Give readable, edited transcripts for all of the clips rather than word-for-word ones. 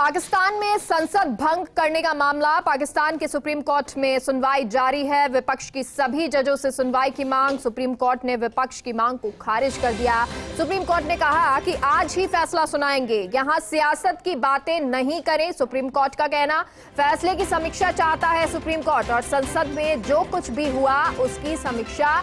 पाकिस्तान में संसद भंग करने का मामला पाकिस्तान के सुप्रीम कोर्ट में सुनवाई जारी है। विपक्ष की सभी जजों से सुनवाई की मांग, सुप्रीम कोर्ट ने विपक्ष की मांग को खारिज कर दिया। सुप्रीम कोर्ट ने कहा कि आज ही फैसला सुनाएंगे, यहां सियासत की बातें नहीं करें। सुप्रीम कोर्ट का कहना, फैसले की समीक्षा चाहता है सुप्रीम कोर्ट और संसद में जो कुछ भी हुआ उसकी समीक्षा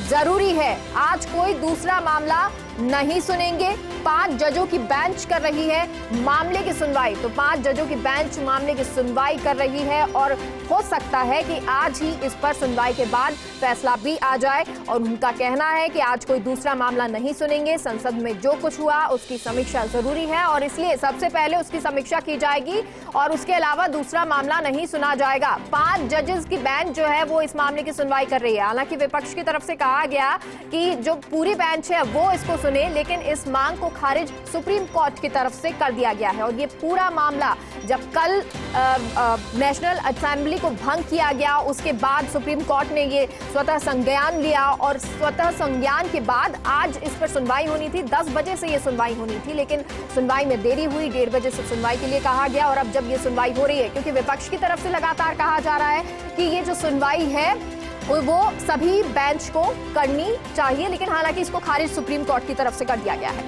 जरूरी है। आज कोई दूसरा मामला नहीं सुनेंगे। 5 जजों की बेंच कर रही है मामले की सुनवाई। तो 5 जजों की बेंच मामले की सुनवाई कर रही है और हो सकता है कि आज ही इस पर सुनवाई के बाद फैसला भी आ जाए। और उनका कहना है कि आज कोई दूसरा मामला नहीं सुनेंगे। संसद में जो कुछ हुआ उसकी समीक्षा जरूरी है और इसलिए सबसे पहले उसकी समीक्षा की जाएगी और उसके अलावा दूसरा मामला नहीं सुना जाएगा। 5 जजेस की बेंच जो है वो इस मामले की सुनवाई कर रही है। हालांकि विपक्ष की तरफ से कहा गया कि जो पूरी बेंच है वो इसको सुने, लेकिन इस मांग को खारिज सुप्रीम कोर्ट की तरफ से कर दिया गया है। और ये पूरा मामला जब कल नेशनल असेंबली को भंग किया गया उसके बाद सुप्रीम कोर्ट ने ये स्वतः संज्ञान लिया और स्वतः संज्ञान के बाद आज इस पर सुनवाई होनी थी। 10 बजे से ये सुनवाई होनी थी, लेकिन सुनवाई में देरी हुई। 1:30 बजे से सुनवाई के लिए कहा गया और अब जब ये सुनवाई हो रही है, क्योंकि विपक्ष की तरफ से लगातार कहा जा रहा है कि ये जो सुनवाई है वो सभी बेंच को करनी चाहिए, लेकिन हालांकि इसको खारिज सुप्रीम कोर्ट की तरफ से कर दिया गया है।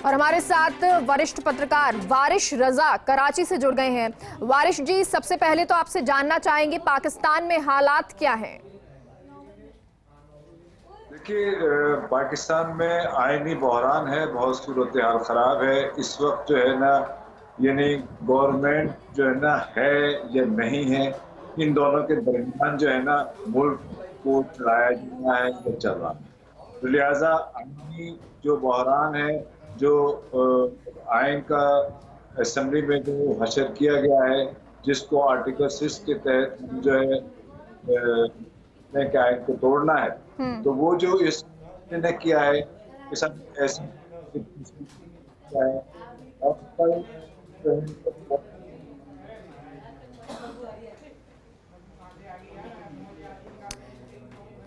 और हमारे साथ वरिष्ठ पत्रकार वारिश रजा कराची से जुड़ गए हैं। वारिश जी, सबसे पहले तो आपसे जानना चाहेंगे पाकिस्तान में हालात क्या हैं? देखिए, पाकिस्तान में आईनी बहरान है, बहुत सूरत हाल खराब है इस वक्त। जो है ना, यानी गवर्नमेंट जो है ना है या नहीं है, इन दोनों के दरमियान जो है ना मुल्क को चलाया जाना है या चल रहा है। तो लिहाजा आईनी जो बहरान है, जो आइन का असेंबली में जो हशर किया गया है, जिसको आर्टिकल 6 के तहत जो है आइन को तोड़ना है, तो वो जो इस ने किया है ऐसे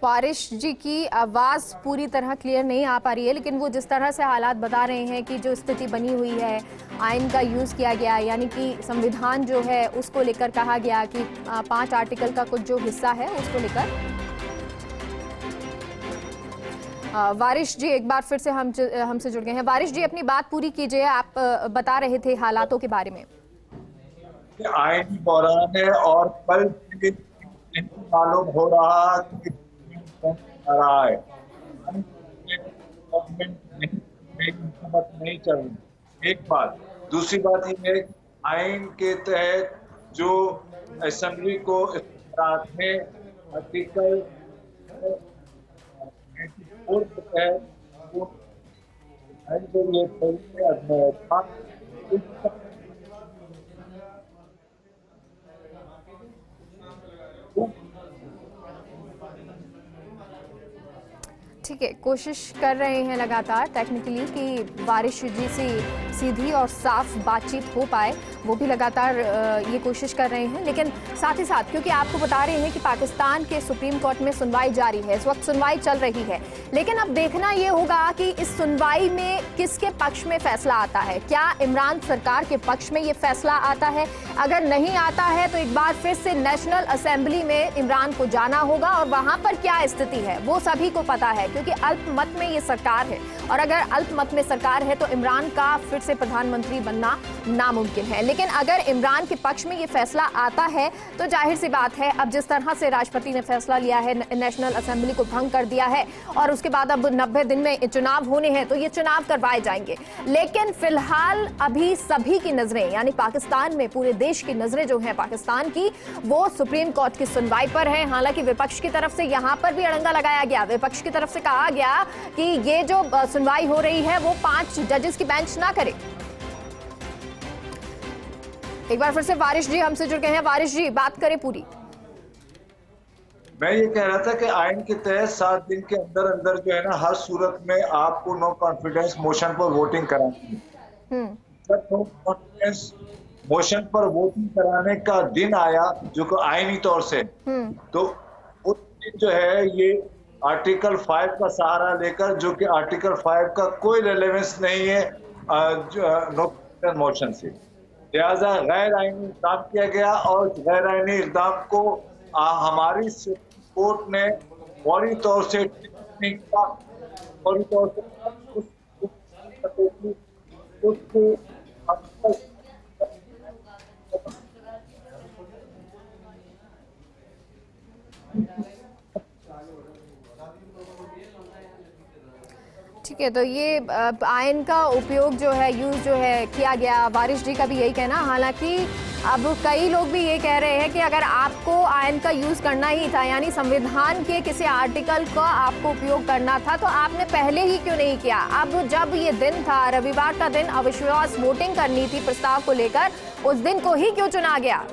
वारिश जी की आवाज पूरी तरह क्लियर नहीं आ पा रही है, लेकिन वो जिस तरह से हालात बता रहे हैं कि जो स्थिति बनी हुई है, आइन का यूज़ किया गया, यानी कि संविधान जो है उसको लेकर कहा गया कि 5 आर्टिकल का कुछ जो हिस्सा है उसको लेकर। वारिश जी एक बार फिर से हमसे जुड़ गए हैं। वारिश जी, अपनी बात पूरी कीजिए। आप बता रहे थे हालातों के बारे में। आईनी बहरान है और कल मालूम हो रहा कि है नहीं चल रही। एक बात, दूसरी बात ये है आइन के तहत जो असेंबली को में आर्टिकल ठीक है, कोशिश कर रहे हैं लगातार टेक्निकली कि वारिश जी से सीधी और साफ बातचीत हो पाए, वो भी लगातार ये कोशिश कर रहे हैं। लेकिन साथ ही साथ, क्योंकि आपको बता रहे हैं कि पाकिस्तान के सुप्रीम कोर्ट में सुनवाई जारी है, इस वक्त सुनवाई चल रही है, लेकिन अब देखना ये होगा कि इस सुनवाई में किसके पक्ष में फैसला आता है। क्या इमरान सरकार के पक्ष में ये फैसला आता है? अगर नहीं आता है तो एक बार फिर से नेशनल असेंबली में इमरान को जाना होगा और वहां पर क्या स्थिति है वो सभी को पता है, क्योंकि अल्पमत में ये सरकार है और अगर अल्पमत में सरकार है तो इमरान का फिर से प्रधानमंत्री बनना नामुमकिन है। लेकिन अगर इमरान के पक्ष में ये फैसला आता है तो जाहिर सी बात है, अब जिस तरह से राष्ट्रपति ने फैसला लिया है, नेशनल असेंबली को भंग कर दिया है और उसके बाद अब 90 दिन में चुनाव होने हैं, तो ये चुनाव करवाए जाएंगे। लेकिन फिलहाल अभी सभी की नजरें, यानी पाकिस्तान में पूरे देश की नजरें जो हैं पाकिस्तान की, वो सुप्रीम कोर्ट की सुनवाई पर है। हालांकि विपक्ष की तरफ से यहां पर भी अड़ंगा लगाया गया। विपक्ष की तरफ से कहा गया कि ये जो सुनवाई हो रही है वो 5 जजेस की बेंच ना करे। एक बार फिर से वारिश जी हमसे जुड़ गए हैं। वारिश जी, बात करें पूरी। मैं ये कह रहा था कि आइन के तहत 7 दिन के अंदर अंदर जो है ना, हर सूरत में आपको नो कॉन्फिडेंस मोशन पर वोटिंग करानी है। जब नो कॉन्फिडेंस मोशन पर वोटिंग कराने का दिन आया, जो कि आईनी तौर से, तो उस दिन जो है ये आर्टिकल 5 का सहारा लेकर, जो कि आर्टिकल 5 का कोई रेलेवेंस नहीं है नो मोशन से। लिहाजा गैर आईनी इक़दाम किया गया और गैर आईनी इक़दाम को हमारी सुप्रीम कोर्ट ने फौरी तौर से नहीं किया। फौरी तौर से ठीक है, तो ये आयन का उपयोग जो है, यूज जो है किया गया, वारिस जी का भी यही कहना। हालांकि अब कई लोग भी ये कह रहे हैं कि अगर आपको आयन का यूज करना ही था, यानी संविधान के किसी आर्टिकल का आपको उपयोग करना था, तो आपने पहले ही क्यों नहीं किया? अब जब ये दिन था, रविवार का दिन, अविश्वास वोटिंग करनी थी प्रस्ताव को लेकर, उस दिन को ही क्यों चुना गया?